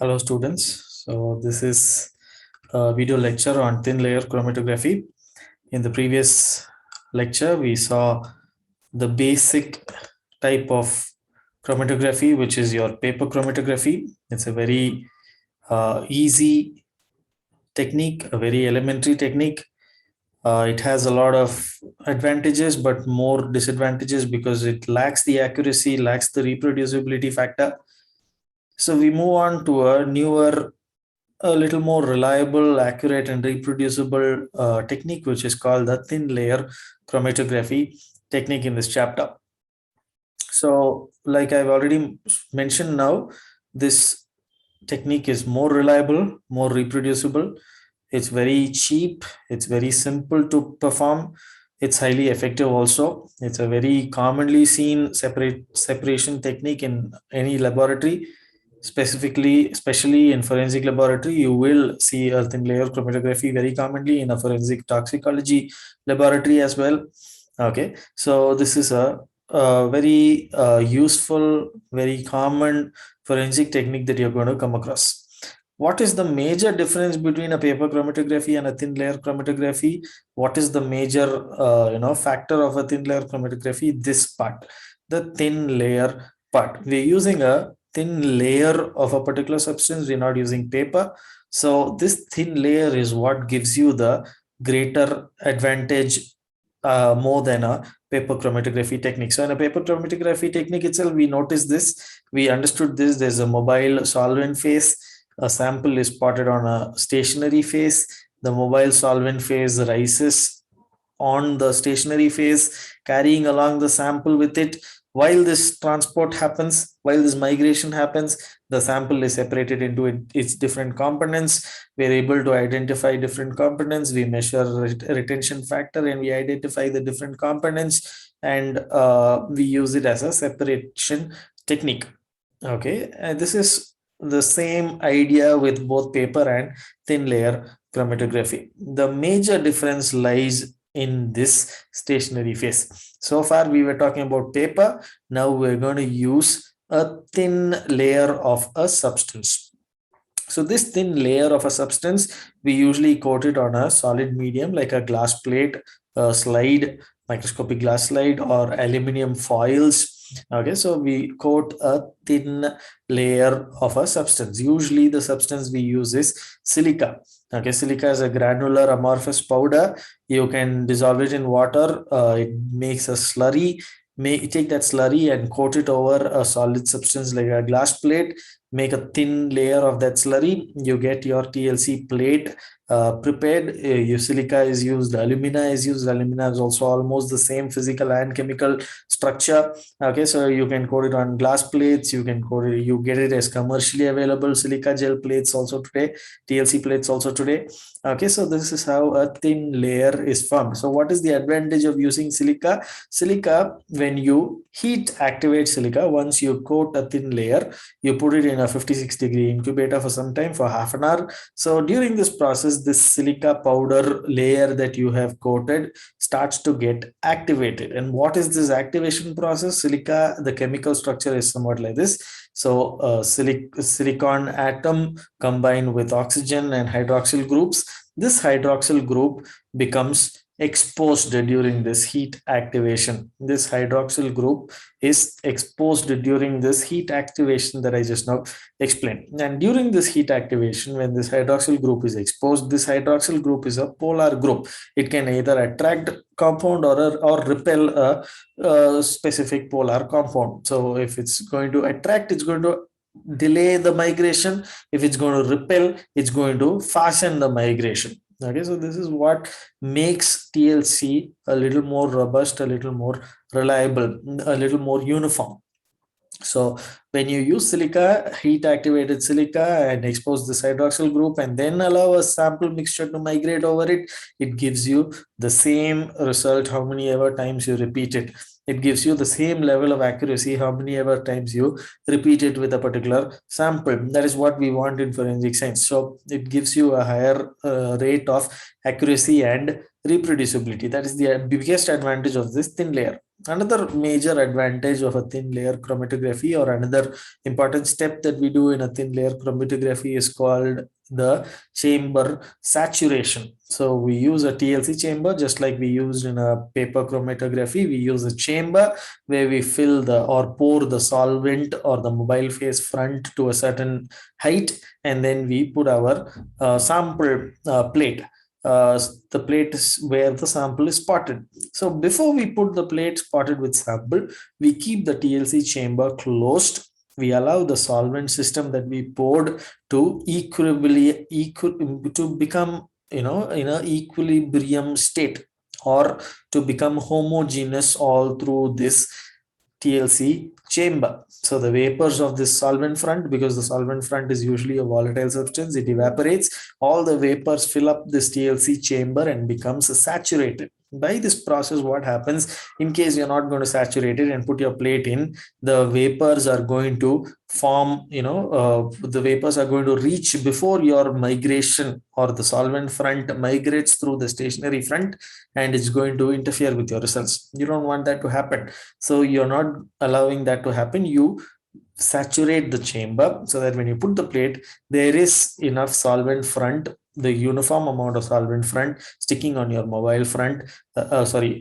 Hello students. So this is a video lecture on thin layer chromatography. In the previous lecture, we saw the basic type of chromatography, which is your paper chromatography. It's a very easy technique, a very elementary technique. It has a lot of advantages, but more disadvantages because it lacks the accuracy, lacks the reproducibility factor. So we move on to a newer, a little more reliable, accurate, and reproducible technique, which is called the thin layer chromatography technique in this chapter. So, like I've already mentioned now, this technique is more reliable, more reproducible. It's very cheap, it's very simple to perform, it's highly effective also. It's a very commonly seen separation technique in any laboratory. Especially in forensic laboratory, you will see a thin layer chromatography very commonly in a forensic toxicology laboratory as well. Okay, so this is a very useful, very common forensic technique that you're going to come across. What is the major difference between a paper chromatography and a thin layer chromatography? What is the major factor of a thin layer chromatography? This part, the thin layer part. We're using a thin layer of a particular substance. We're not using paper. So this thin layer is what gives you the greater advantage more than a paper chromatography technique. So in a paper chromatography technique itself, we noticed this, we understood this. There's a mobile solvent phase. A sample is spotted on a stationary phase. The mobile solvent phase rises on the stationary phase, carrying along the sample with it. While this transport happens, while this migration happens, the sample is separated into its different components. We're able to identify different components. We measure retention factor and we identify the different components, and we use it as a separation technique. Okay, and this is the same idea with both paper and thin layer chromatography. The major difference lies in this stationary phase. So far we were talking about paper. Now we're going to use a thin layer of a substance. So this thin layer of a substance, we usually coat it on a solid medium like a glass plate, a slide, microscopic glass slide, or aluminum foils. Okay, so we coat a thin layer of a substance. Usually the substance we use is silica. Okay, silica is a granular amorphous powder. You can dissolve it in water. It makes a slurry. Take that slurry and coat it over a solid substance like a glass plate. Make a thin layer of that slurry. You get your TLC plate prepared. Your silica is used, alumina is used. Alumina is also almost the same physical and chemical structure. Okay, so you can coat it on glass plates. You can coat it, you get it as commercially available silica gel plates also today, TLC plates also today. Okay, so this is how a thin layer is formed. So what is the advantage of using silica? Silica, when you heat activate silica, once you coat a thin layer, you put it in a 56-degree incubator for some time, for half an hour. So during this process, this silica powder layer that you have coated starts to get activated. And what is this activation process? Silica, the chemical structure is somewhat like this. So silicon atom combined with oxygen and hydroxyl groups. This hydroxyl group becomes exposed during this heat activation. This hydroxyl group is exposed during this heat activation that I just now explained. And during this heat activation, when this hydroxyl group is exposed, this hydroxyl group is a polar group. It can either attract compound or repel a specific polar compound. So if it's going to attract, it's going to delay the migration. If it's going to repel, it's going to fasten the migration. Okay, so this is what makes TLC a little more robust, a little more reliable, a little more uniform. So when you use silica, heat activated silica, and expose this hydroxyl group and then allow a sample mixture to migrate over it, it gives you the same result how many ever times you repeat it. It gives you the same level of accuracy how many ever times you repeat it with a particular sample. That is what we want in forensic science. So it gives you a higher rate of accuracy and reproducibility. That is the biggest advantage of this thin layer. Another major advantage of a thin layer chromatography, or another important step that we do in a thin layer chromatography, is called the chamber saturation. So we use a TLC chamber just like we used in a paper chromatography. We use a chamber where we fill the or pour the solvent or the mobile phase front to a certain height, and then we put our sample plate. The plate is where the sample is spotted. So before we put the plate spotted with sample, we keep the TLC chamber closed. We allow the solvent system that we poured to to become, in a equilibrium state, or to become homogeneous all through this TLC chamber. So the vapors of this solvent front, because the solvent front is usually a volatile substance, it evaporates. All the vapors fill up this TLC chamber and becomes saturated. By this process, what happens, in case you're not going to saturate it and put your plate in, the vapors are going to form, the vapors are going to reach before your migration, or the solvent front migrates through the stationary front, and it's going to interfere with your results. You don't want that to happen. So you're not allowing that to happen. You saturate the chamber so that when you put the plate, there is enough solvent front, the uniform amount of solvent front sticking on your mobile front,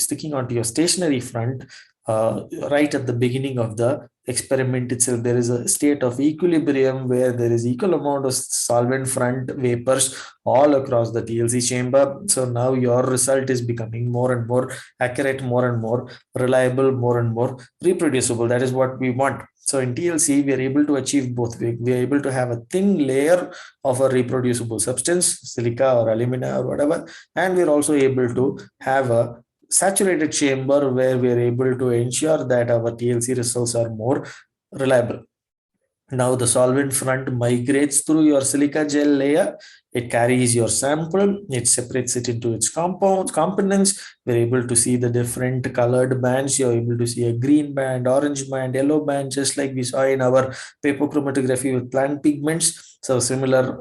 sticking onto your stationary front, right at the beginning of the experiment itself. There is a state of equilibrium where there is equal amount of solvent front vapors all across the TLC chamber. So now your result is becoming more and more accurate, more and more reliable, more and more reproducible. That is what we want. So in TLC, we are able to achieve both. We are able to have a thin layer of a reproducible substance, silica or alumina or whatever, and we're also able to have a saturated chamber where we are able to ensure that our TLC results are more reliable. Now the solvent front migrates through your silica gel layer. It carries your sample, it separates it into its components. We're able to see the different colored bands. You're able to see a green band, orange band, yellow band, just like we saw in our paper chromatography with plant pigments. So similar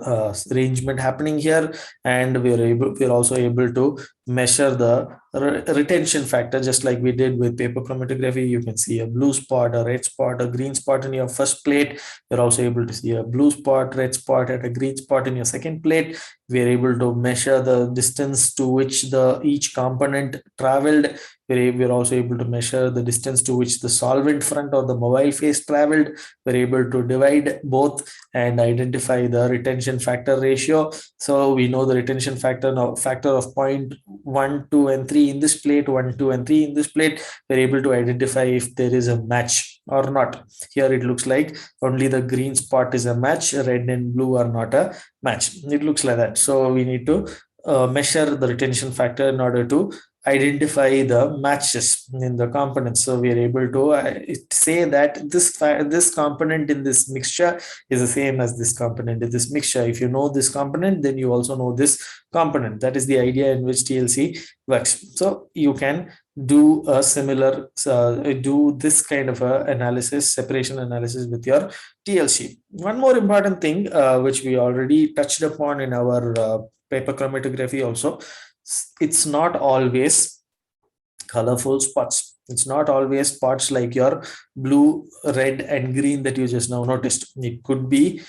arrangement happening here, and we're also able to measure the retention factor, just like we did with paper chromatography. You can see a blue spot, a red spot, a green spot in your first plate. You're also able to see a blue spot, red spot, and a green spot in your second plate. We're able to measure the distance to which the each component traveled. We're also able to measure the distance to which the solvent front or the mobile phase traveled. We're able to divide both and identify the retention factor ratio. So we know the retention factor now, factor of 0.1, 2, and 3 in this plate, 1, 2, and 3 in this plate. We're able to identify if there is a match or not. Here it looks like only the green spot is a match, red and blue are not a match. It looks like that. So we need to measure the retention factor in order to identify the matches in the components. So we are able to say that this component in this mixture is the same as this component in this mixture. If you know this component, then you also know this component. That is the idea in which TLC works. So you can do a similar do this kind of a analysis, separation analysis, with your TLC. One more important thing which we already touched upon in our paper chromatography also, it's not always colorful spots. It's not always spots like your blue, red, and green that you just now noticed. It could be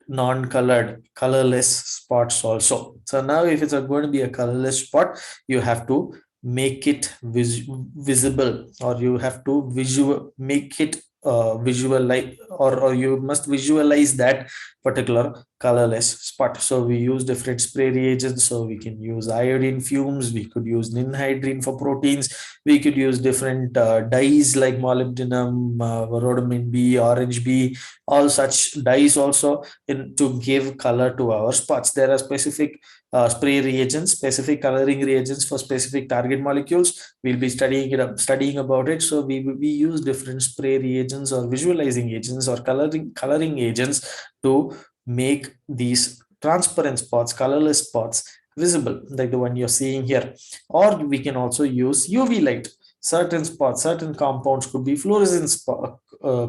non-colored, colorless spots also. So now if it's going to be a colorless spot, you have to make it visible, or you have to make it visualize, or you must visualize that particular colorless spot. So we use different spray reagents. So we can use iodine fumes, we could use ninhydrine for proteins, we could use different dyes like molybdenum, rhodamine B, orange B, all such dyes also to give color to our spots. There are specific spray reagents, specific coloring reagents for specific target molecules. We'll be studying about it. So we use different spray reagents or visualizing agents or coloring agents to make these transparent spots, colorless spots visible, like the one you're seeing here. Or we can also use UV light. certain spots, certain compounds could be fluorescent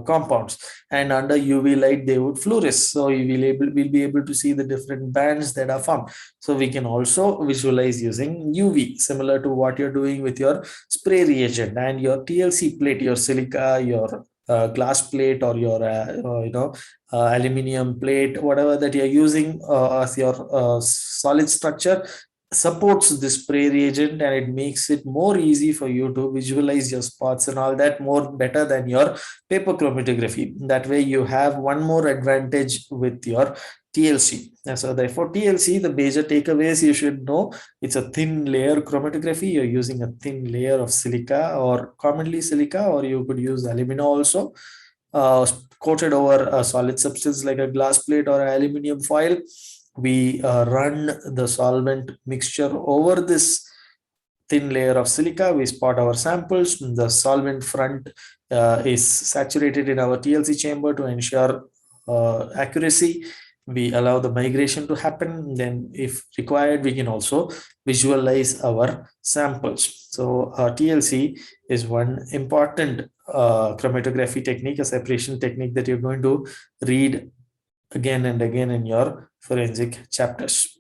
compounds, and under UV light they would fluoresce. So we'll be able to see the different bands that are formed. So we can also visualize using UV, similar to what you're doing with your spray reagent and your TLC plate, your silica, your glass plate, or your aluminum plate, whatever that you're using as your solid structure, supports this spray reagent, and it makes it more easy for you to visualize your spots and all that more better than your paper chromatography. That way you have one more advantage with your TLC. And so therefore TLC, the major takeaways you should know, it's a thin layer chromatography. You're using a thin layer of silica, or commonly silica, or you could use alumina also, coated over a solid substance like a glass plate or aluminum foil. We run the solvent mixture over this thin layer of silica. We spot our samples. The solvent front is saturated in our TLC chamber to ensure accuracy. We allow the migration to happen. Then, if required, we can also visualize our samples. So, TLC is one important chromatography technique, a separation technique that you're going to read again and again in your forensic chapters.